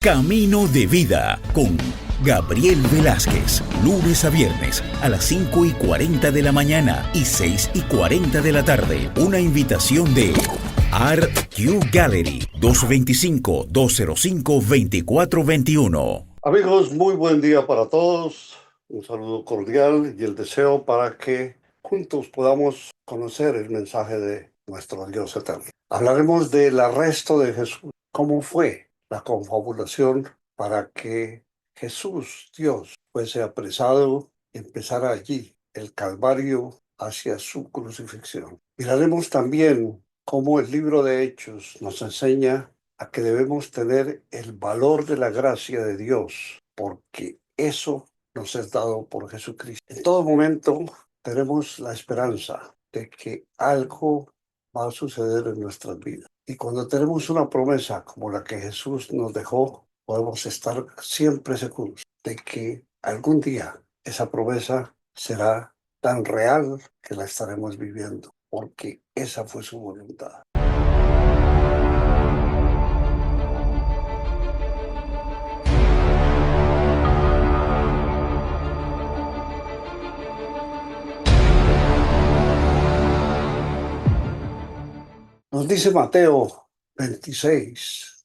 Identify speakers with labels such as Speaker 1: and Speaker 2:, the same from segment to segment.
Speaker 1: Camino de Vida con Gabriel Velázquez, lunes a viernes a las 5:40 de la mañana y 6:40 de la tarde. Una invitación de Art Q Gallery, 225-205-2421.
Speaker 2: Amigos, muy buen día para todos. Un saludo cordial y el deseo para que juntos podamos conocer el mensaje de nuestro Dios eterno. Hablaremos del arresto de Jesús. ¿Cómo fue la confabulación para que Jesús, Dios, fuese apresado y empezara allí el Calvario hacia su crucifixión? Miraremos también cómo el libro de Hechos nos enseña a que debemos tener el valor de la gracia de Dios, porque eso nos es dado por Jesucristo. En todo momento tenemos la esperanza de que algo va a suceder en nuestras vidas. Y cuando tenemos una promesa como la que Jesús nos dejó, podemos estar siempre seguros de que algún día esa promesa será tan real que la estaremos viviendo, porque esa fue su voluntad. Nos dice Mateo 26.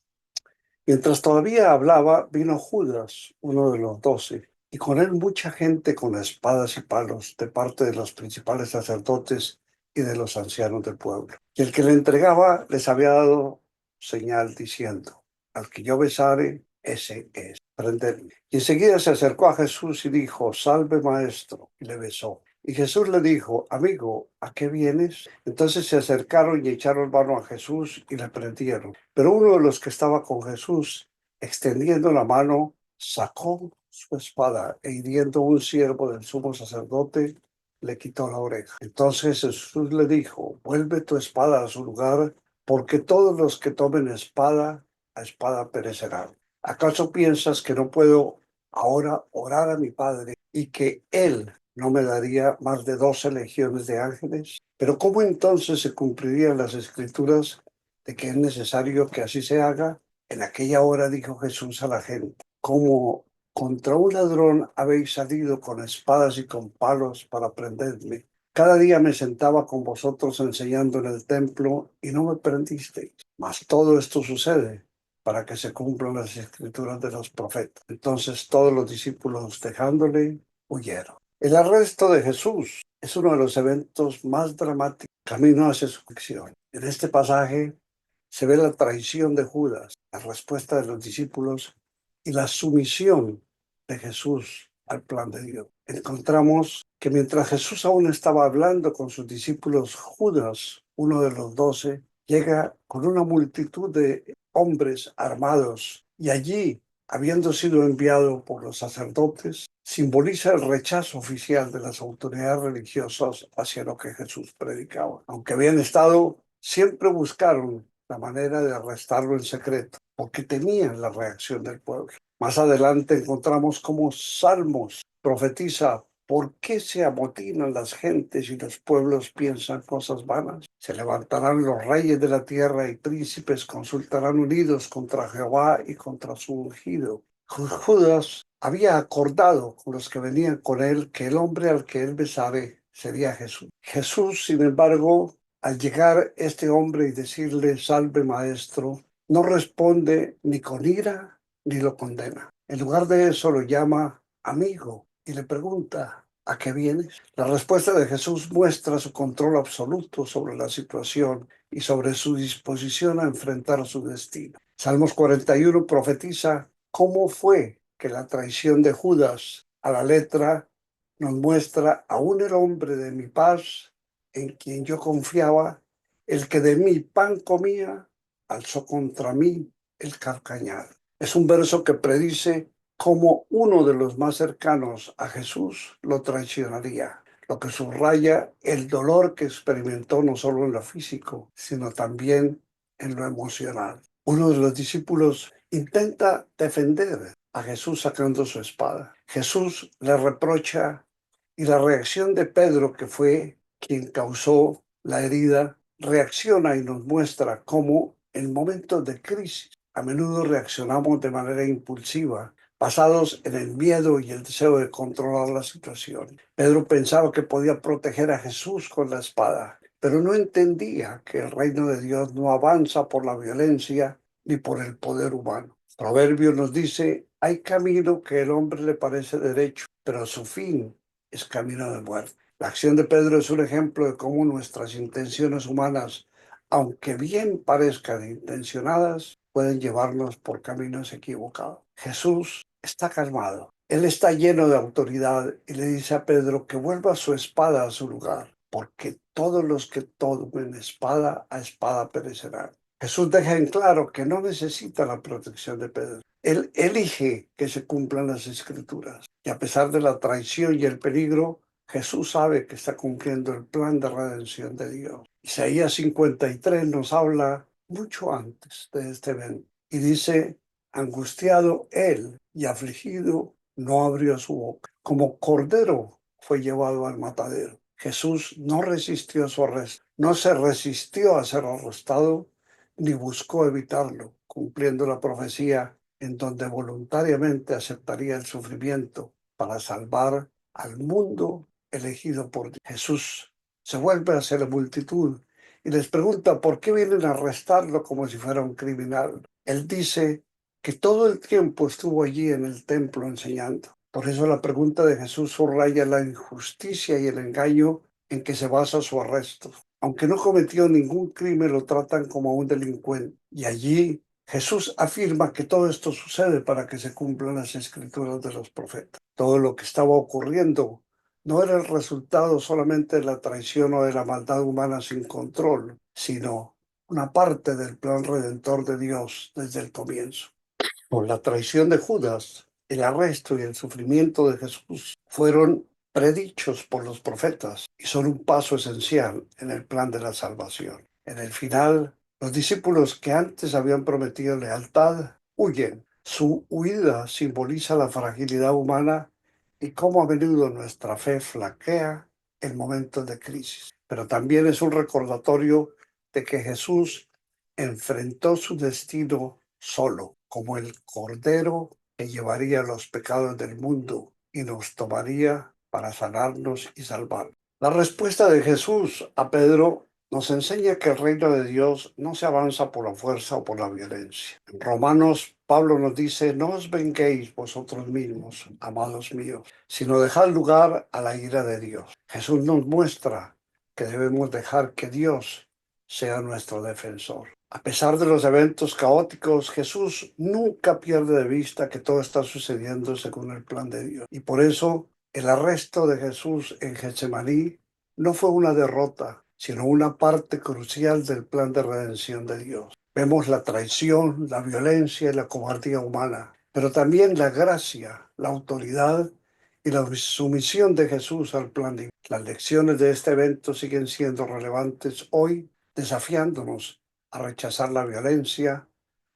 Speaker 2: Mientras todavía hablaba, vino Judas, uno de los 12, y con él mucha gente con espadas y palos de parte de los principales sacerdotes y de los ancianos del pueblo. Y el que le entregaba les había dado señal diciendo: al que yo besare, ese es, prendedme. Y enseguida se acercó a Jesús y dijo: salve, maestro, y le besó. Y Jesús le dijo: amigo, ¿a qué vienes? Entonces se acercaron y echaron mano a Jesús y le prendieron. Pero uno de los que estaba con Jesús, extendiendo la mano, sacó su espada e hiriendo a un siervo del sumo sacerdote, le quitó la oreja. Entonces Jesús le dijo: vuelve tu espada a su lugar, porque todos los que tomen espada, a espada perecerán. ¿Acaso piensas que no puedo ahora orar a mi Padre y que Él no me daría más de 12 legiones de ángeles? Pero ¿cómo entonces se cumplirían las escrituras de que es necesario que así se haga? En aquella hora dijo Jesús a la gente: como contra un ladrón habéis salido con espadas y con palos para prenderme. Cada día me sentaba con vosotros enseñando en el templo y no me prendisteis. Mas todo esto sucede para que se cumplan las escrituras de los profetas. Entonces todos los discípulos, dejándole, huyeron. El arresto de Jesús es uno de los eventos más dramáticos camino hacia su crucifixión. En este pasaje se ve la traición de Judas, la respuesta de los discípulos y la sumisión de Jesús al plan de Dios. Encontramos que mientras Jesús aún estaba hablando con sus discípulos, Judas, uno de los 12, llega con una multitud de hombres armados y allí, habiendo sido enviado por los sacerdotes, simboliza el rechazo oficial de las autoridades religiosas hacia lo que Jesús predicaba. Aunque habían estado, siempre buscaron la manera de arrestarlo en secreto, porque temían la reacción del pueblo. Más adelante encontramos cómo Salmos profetiza: ¿por qué se amotinan las gentes y los pueblos piensan cosas vanas? Se levantarán los reyes de la tierra y príncipes consultarán unidos contra Jehová y contra su ungido. Judas había acordado con los que venían con él que el hombre al que él besare sería Jesús. Jesús, sin embargo, al llegar este hombre y decirle: salve, maestro, no responde ni con ira ni lo condena. En lugar de eso lo llama amigo y le pregunta: ¿a qué vienes? La respuesta de Jesús muestra su control absoluto sobre la situación y sobre su disposición a enfrentar su destino. Salmos 41 profetiza cómo fue que la traición de Judas a la letra nos muestra: aún el hombre de mi paz, en quien yo confiaba, el que de mi pan comía, alzó contra mí el carcañal. Es un verso que predice cómo uno de los más cercanos a Jesús lo traicionaría, lo que subraya el dolor que experimentó no solo en lo físico, sino también en lo emocional. Uno de los discípulos intenta defender a Jesús sacando su espada. Jesús le reprocha y la reacción de Pedro, que fue quien causó la herida, reacciona y nos muestra cómo en momentos de crisis a menudo reaccionamos de manera impulsiva, basados en el miedo y el deseo de controlar la situación. Pedro pensaba que podía proteger a Jesús con la espada, pero no entendía que el reino de Dios no avanza por la violencia ni por el poder humano. Proverbio nos dice, hay camino que el hombre le parece derecho, pero su fin es camino de muerte. La acción de Pedro es un ejemplo de cómo nuestras intenciones humanas, aunque bien parezcan intencionadas, pueden llevarnos por caminos equivocados. Jesús está calmado. Él está lleno de autoridad y le dice a Pedro que vuelva su espada a su lugar, porque todos los que tomen espada a espada perecerán. Jesús deja en claro que no necesita la protección de Pedro. Él elige que se cumplan las escrituras. Y a pesar de la traición y el peligro, Jesús sabe que está cumpliendo el plan de redención de Dios. Isaías 53 nos habla mucho antes de este evento y dice, angustiado él y afligido, no abrió su boca. Como cordero fue llevado al matadero. Jesús no resistió su arresto, no se resistió a ser arrestado, ni buscó evitarlo, cumpliendo la profecía en donde voluntariamente aceptaría el sufrimiento para salvar al mundo elegido por Dios. Jesús se vuelve hacia la multitud y les pregunta por qué vienen a arrestarlo como si fuera un criminal. Él dice que todo el tiempo estuvo allí en el templo enseñando. Por eso la pregunta de Jesús subraya la injusticia y el engaño en que se basa su arresto. Aunque no cometió ningún crimen, lo tratan como un delincuente. Y allí Jesús afirma que todo esto sucede para que se cumplan las escrituras de los profetas. Todo lo que estaba ocurriendo no era el resultado solamente de la traición o de la maldad humana sin control, sino una parte del plan redentor de Dios desde el comienzo. Por la traición de Judas, el arresto y el sufrimiento de Jesús fueron predichos por los profetas y son un paso esencial en el plan de la salvación. En el final, los discípulos que antes habían prometido lealtad huyen. Su huida simboliza la fragilidad humana y cómo a menudo nuestra fe flaquea en momentos de crisis. Pero también es un recordatorio de que Jesús enfrentó su destino solo, como el cordero que llevaría los pecados del mundo y nos tomaría para sanarnos y salvar. La respuesta de Jesús a Pedro nos enseña que el reino de Dios no se avanza por la fuerza o por la violencia. En Romanos, Pablo nos dice, no os venguéis vosotros mismos, amados míos, sino dejad lugar a la ira de Dios. Jesús nos muestra que debemos dejar que Dios sea nuestro defensor. A pesar de los eventos caóticos, Jesús nunca pierde de vista que todo está sucediendo según el plan de Dios. Y por eso el arresto de Jesús en Getsemaní no fue una derrota, sino una parte crucial del plan de redención de Dios. Vemos la traición, la violencia y la cobardía humana, pero también la gracia, la autoridad y la sumisión de Jesús al plan divino. Las lecciones de este evento siguen siendo relevantes hoy, desafiándonos a rechazar la violencia,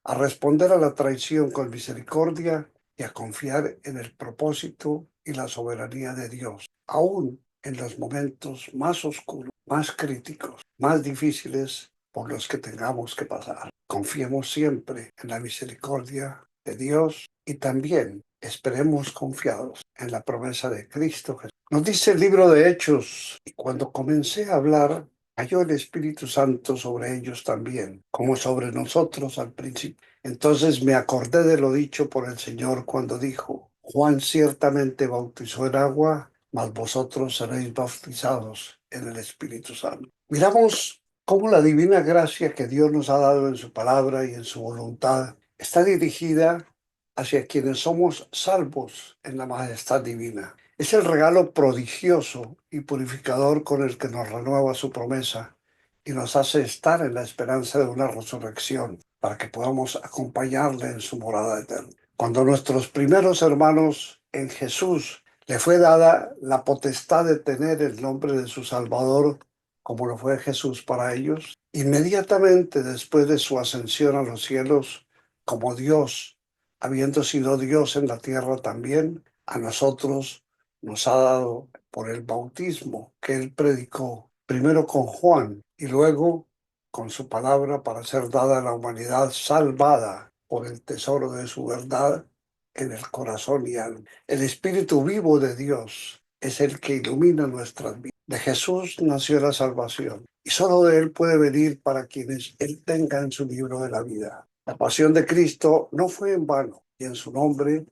Speaker 2: a responder a la traición con misericordia y a confiar en el propósito y la soberanía de Dios, aún en los momentos más oscuros, más críticos, más difíciles por los que tengamos que pasar. Confiemos siempre en la misericordia de Dios y también esperemos confiados en la promesa de Cristo Jesús. Nos dice el libro de Hechos, y cuando comencé a hablar, cayó el Espíritu Santo sobre ellos también, como sobre nosotros al principio. Entonces me acordé de lo dicho por el Señor cuando dijo, Juan ciertamente bautizó en agua, mas vosotros seréis bautizados en el Espíritu Santo. Miramos cómo la divina gracia que Dios nos ha dado en su palabra y en su voluntad está dirigida hacia quienes somos salvos en la majestad divina. Es el regalo prodigioso y purificador con el que nos renueva su promesa y nos hace estar en la esperanza de una resurrección para que podamos acompañarle en su morada eterna. Cuando nuestros primeros hermanos en Jesús le fue dada la potestad de tener el nombre de su Salvador, como lo fue Jesús para ellos, inmediatamente después de su ascensión a los cielos, como Dios, habiendo sido Dios en la tierra también, a nosotros nos ha dado por el bautismo que él predicó, primero con Juan y luego con su palabra para ser dada a la humanidad salvada por el tesoro de su verdad en el corazón y alma. El Espíritu vivo de Dios es el que ilumina nuestras vidas. De Jesús nació la salvación y solo de Él puede venir para quienes Él tenga en su libro de la vida. La pasión de Cristo no fue en vano y en su nombre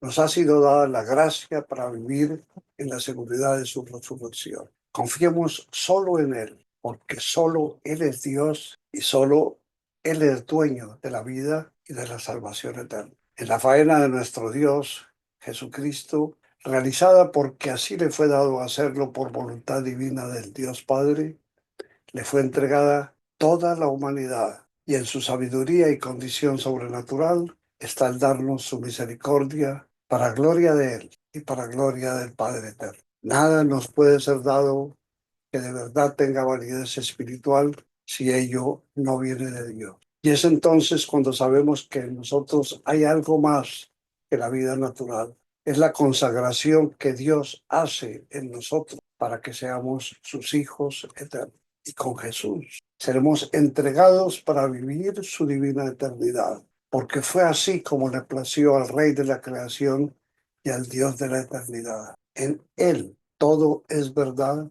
Speaker 2: nos ha sido dada la gracia para vivir en la seguridad de su resurrección. Confiemos solo en Él, porque solo Él es Dios y solo Él es dueño de la vida y de la salvación eterna. En la faena de nuestro Dios, Jesucristo, realizada porque así le fue dado hacerlo por voluntad divina del Dios Padre, le fue entregada toda la humanidad y en su sabiduría y condición sobrenatural está el darnos su misericordia para gloria de Él y para gloria del Padre eterno. Nada nos puede ser dado que de verdad tenga validez espiritual si ello no viene de Dios. Y es entonces cuando sabemos que en nosotros hay algo más que la vida natural. Es la consagración que Dios hace en nosotros para que seamos sus hijos eternos. Y con Jesús seremos entregados para vivir su divina eternidad, porque fue así como le plació al Rey de la creación y al Dios de la eternidad. En Él todo es verdad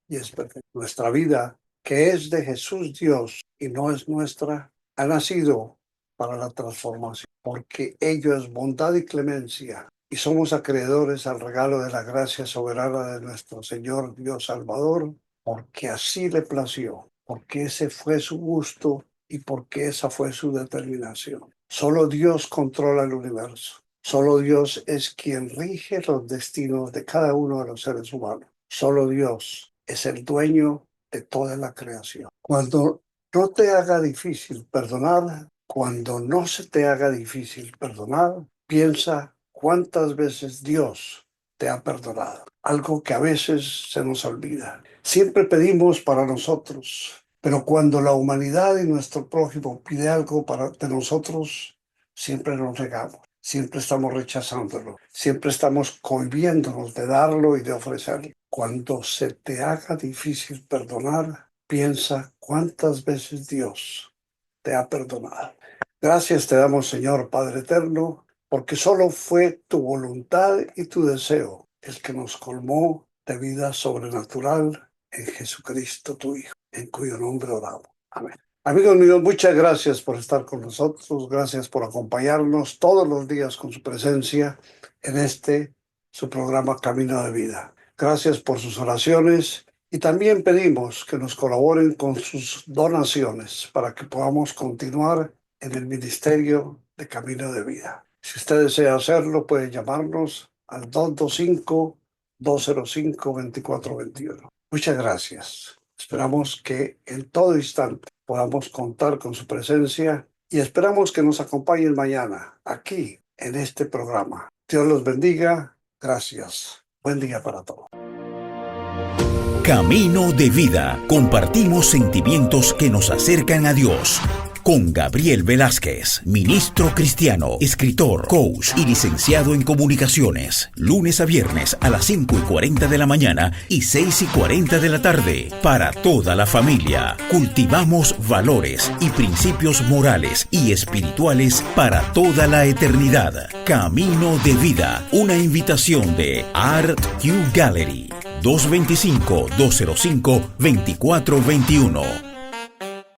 Speaker 2: y es perfecto. Nuestra vida, que es de Jesús Dios y no es nuestra, ha nacido para la transformación, porque ello es bondad y clemencia, y somos acreedores al regalo de la gracia soberana de nuestro Señor Dios Salvador, porque así le plació, porque ese fue su gusto y porque esa fue su determinación. Solo Dios controla el universo. Solo Dios es quien rige los destinos de cada uno de los seres humanos. Solo Dios es el dueño de toda la creación. Cuando no te haga difícil perdonar, cuando no se te haga difícil perdonar, piensa cuántas veces Dios te ha perdonado. Algo que a veces se nos olvida. Siempre pedimos para nosotros, pero cuando la humanidad y nuestro prójimo pide algo de nosotros, siempre nos negamos. Siempre estamos rechazándolo. Siempre estamos cohibiéndonos de darlo y de ofrecerlo. Cuando se te haga difícil perdonar, piensa cuántas veces Dios te ha perdonado. Gracias te damos, Señor Padre eterno, porque solo fue tu voluntad y tu deseo el que nos colmó de vida sobrenatural en Jesucristo, tu Hijo, en cuyo nombre oramos. Amén. Amigos míos, muchas gracias por estar con nosotros, gracias por acompañarnos todos los días con su presencia en su programa Camino de Vida. Gracias por sus oraciones y también pedimos que nos colaboren con sus donaciones para que podamos continuar en el ministerio de Camino de Vida. Si usted desea hacerlo, puede llamarnos al 225-205-2421. Muchas gracias. Esperamos que en todo instante podamos contar con su presencia y esperamos que nos acompañen mañana aquí en este programa. Dios los bendiga. Gracias. Buen día para todos.
Speaker 1: Camino de Vida. Compartimos sentimientos que nos acercan a Dios. Con Gabriel Velázquez, ministro cristiano, escritor, coach y licenciado en comunicaciones. Lunes a viernes a las 5:40 de la mañana y 6:40 de la tarde. Para toda la familia. Cultivamos valores y principios morales y espirituales para toda la eternidad. Camino de Vida. Una invitación de Art Q Gallery. 225-205-2421.